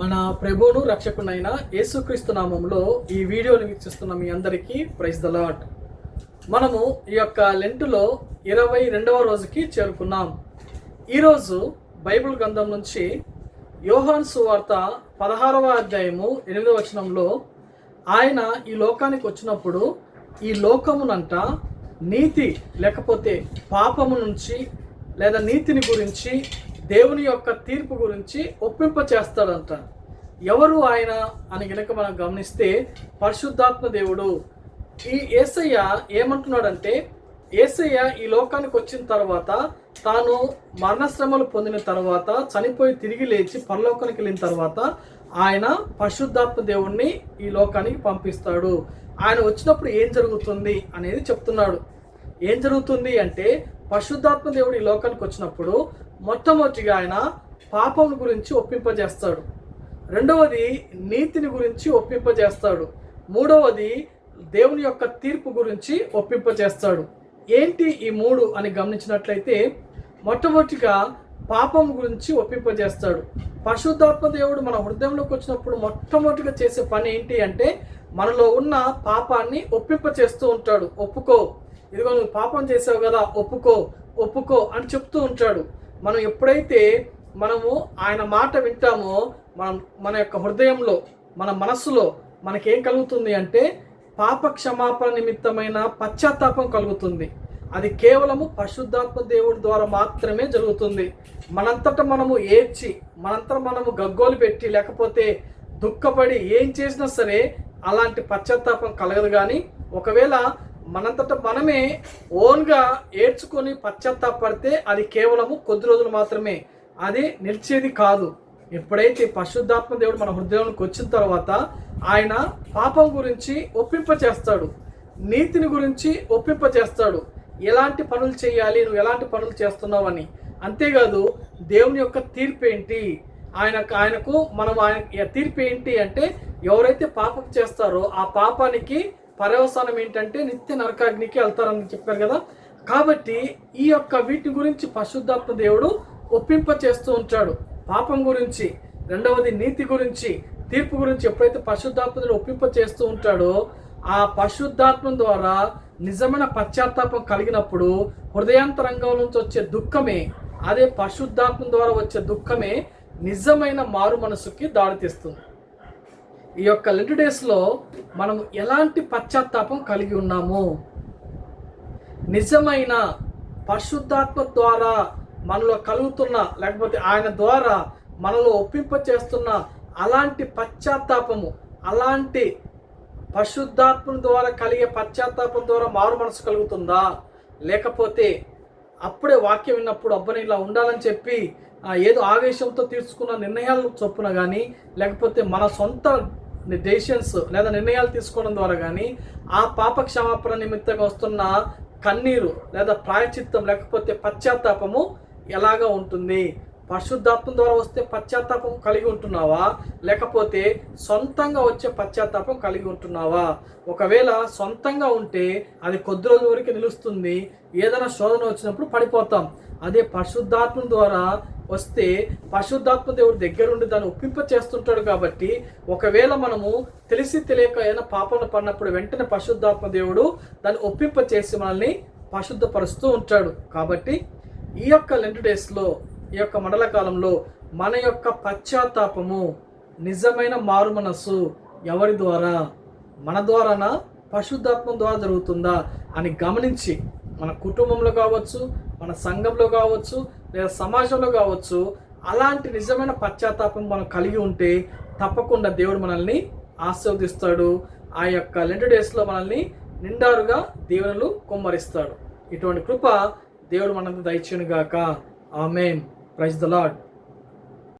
మన ప్రభువును రక్షకునైన యేసుక్రీస్తు నామంలో ఈ వీడియోని వీక్షిస్తున్న మీ అందరికీ ప్రైజ్ ద లార్డ్. మనము ఈ యొక్క లెంటులో 22వ రోజుకి చేరుకున్నాం. ఈరోజు బైబిల్ గ్రంథం నుంచి యోహాను సువార్త 16వ అధ్యాయము 8వ వచనంలో ఆయన ఈ లోకానికి వచ్చినప్పుడు ఈ లోకమునంట నీతి లేకపోతే పాపము నుంచి లేదా నీతిని గురించి దేవుని యొక్క తీర్పు గురించి ఒప్పింప చేస్తాడంట. ఎవరు ఆయన అని గనక మనం గమనిస్తే పరిశుద్ధాత్మ దేవుడు. ఈ యేసయ్య ఏమంటున్నాడంటే, యేసయ్య ఈ లోకానికి వచ్చిన తర్వాత తాను మరణశ్రమలు పొందిన తర్వాత చనిపోయి తిరిగి లేచి పరలోకానికి వెళ్ళిన తర్వాత ఆయన పరిశుద్ధాత్మ దేవుణ్ణి ఈ లోకానికి పంపిస్తాడు. ఆయన వచ్చినప్పుడు ఏం జరుగుతుంది అనేది చెప్తున్నాడు. ఏం జరుగుతుంది అంటే, పరిశుద్ధాత్మ దేవుడు ఈ లోకానికి వచ్చినప్పుడు మొట్టమొదటిగా ఆయన పాపం గురించి ఒప్పింపజేస్తాడు. రెండవది నీతిని గురించి ఒప్పింపజేస్తాడు. మూడవది దేవుని యొక్క తీర్పు గురించి ఒప్పింపజేస్తాడు. ఏంటి ఈ మూడు అని గమనించినట్లయితే, మొట్టమొదటిగా పాపం గురించి ఒప్పింపజేస్తాడు. పరిశుద్ధాత్మ దేవుడు మన హృదయంలోకి వచ్చినప్పుడు మొట్టమొదటిగా చేసే పని ఏంటి అంటే, మనలో ఉన్న పాపాన్ని ఒప్పింపచేస్తూ ఉంటాడు. ఒప్పుకో, ఇదిగో నువ్వు పాపం చేసావు కదా, ఒప్పుకో ఒప్పుకో అని చెప్తూ ఉంటాడు. మనం ఎప్పుడైతే మనము ఆయన మాట వింటామో మన యొక్క హృదయంలో, మన మనస్సులో మనకేం కలుగుతుంది అంటే పాప క్షమాపణ నిమిత్తమైన పశ్చాత్తాపం కలుగుతుంది. అది కేవలము పరిశుద్ధాత్మ దేవుడి ద్వారా మాత్రమే జరుగుతుంది. మనంతటా మనము ఏడ్చి, మనంతటా మనము గగ్గోలు పెట్టి, లేకపోతే దుఃఖపడి ఏం చేసినా సరే అలాంటి పశ్చాత్తాపం కలగదు. కానీ ఒకవేళ మనంతట మనమే ఓన్గా ఏడ్చుకొని పశ్చాత్తాపడితే అది కేవలము కొద్ది రోజులు మాత్రమే, అది నిలిచేది కాదు. ఎప్పుడైతే పరిశుద్ధాత్మ దేవుడు మన హృదయంలోకి వచ్చిన తర్వాత ఆయన పాపం గురించి ఒప్పింపచేస్తాడు, నీతిని గురించి ఒప్పింపచేస్తాడు. ఎలాంటి పనులు చేయాలి, నువ్వు ఎలాంటి పనులు చేస్తున్నావు అని. అంతేకాదు దేవుని యొక్క తీర్పు ఏంటి, ఆయనకు మనం ఆయన తీర్పు ఏంటి అంటే, ఎవరైతే పాపం చేస్తారో ఆ పాపానికి పర్యవసానం ఏంటంటే నిత్య నరకాగ్నికి వెళ్తారని చెప్పారు కదా. కాబట్టి ఈ యొక్క వీటి గురించి పరిశుద్ధాత్మ దేవుడు ఒప్పింప చేస్తూ ఉంటాడు. పాపం గురించి, రెండవది నీతి గురించి, తీర్పు గురించి ఎప్పుడైతే పరిశుద్ధాత్మ దేవుడు ఒప్పింప చేస్తూ ఉంటాడో, ఆ పరిశుద్ధాత్మ ద్వారా నిజమైన పశ్చాత్తాపం కలిగినప్పుడు హృదయాంతరంగం నుంచి వచ్చే దుఃఖమే, అదే పరిశుద్ధాత్మ ద్వారా వచ్చే దుఃఖమే నిజమైన మారు మనసుకి దారితీస్తుంది. ఈ యొక్క లెంట్ డేస్లో మనం ఎలాంటి పశ్చాత్తాపం కలిగి ఉన్నాము, నిజమైన పరిశుద్ధాత్మ ద్వారా మనలో కలుగుతున్న, లేకపోతే ఆయన ద్వారా మనలో ఒప్పింప చేస్తున్న అలాంటి పశ్చాత్తాపము, అలాంటి పరిశుద్ధాత్మ ద్వారా కలిగే పశ్చాత్తాపం ద్వారా మారు మనసు కలుగుతుందా, లేకపోతే అప్పుడే వాక్యం విన్నప్పుడు అబ్బని ఇలా ఉండాలని చెప్పి ఏదో ఆవేశంతో తీసుకున్న నిర్ణయాలు చొప్పున కానీ, లేకపోతే మన సొంత డెసిషన్స్ లేదా నిర్ణయాలు తీసుకోవడం ద్వారా కానీ ఆ పాప క్షమాపణ నిమిత్తంగా వస్తున్న కన్నీరు లేదా ప్రాయచిత్తం లేకపోతే పశ్చాత్తాపము ఎలాగా ఉంటుంది? పరిశుద్ధాత్మ ద్వారా వస్తే పశ్చాత్తాపం కలిగి ఉంటున్నావా, లేకపోతే సొంతంగా వచ్చే పశ్చాత్తాపం కలిగి ఉంటున్నావా? ఒకవేళ సొంతంగా ఉంటే అది కొద్ది రోజుల వరకు నిలుస్తుంది, ఏదైనా శోధన వచ్చినప్పుడు పడిపోతాం. అదే పరిశుద్ధాత్మ ద్వారా వస్తే పరిశుద్ధాత్మ దేవుడి దగ్గరుండి దాన్ని ఒప్పింప చేస్తుంటాడు. కాబట్టి ఒకవేళ మనము తెలిసి తెలియక ఏదైనా పాపంలో పడినప్పుడు వెంటనే పరిశుద్ధాత్మ దేవుడు దాన్ని ఒప్పింప చేసి మనల్ని పరిశుద్ధపరుస్తూ ఉంటాడు. కాబట్టి ఈ యొక్క లెంట్ డేస్లో, ఈ యొక్క మండల కాలంలో మన యొక్క పశ్చాత్తాపము, నిజమైన మారు మనస్సు ఎవరి ద్వారా, మన ద్వారానా పరిశుద్ధాత్మ ద్వారా జరుగుతుందా అని గమనించి మన కుటుంబంలో కావచ్చు, మన సంఘంలో కావచ్చు, లేదా సమాజంలో కావచ్చు, అలాంటి నిజమైన పశ్చాత్తాపం మనం కలిగి ఉంటే తప్పకుండా దేవుడు మనల్ని ఆశీర్వదిస్తాడు. ఆ యొక్క లెంట్ డేస్లో మనల్ని నిండారుగా దేవుళ్ళు కుమ్మరిస్తాడు. ఇటువంటి కృప దేవుడు మనకు దయచేయును గాక. ఆమేన్. Praise the lord.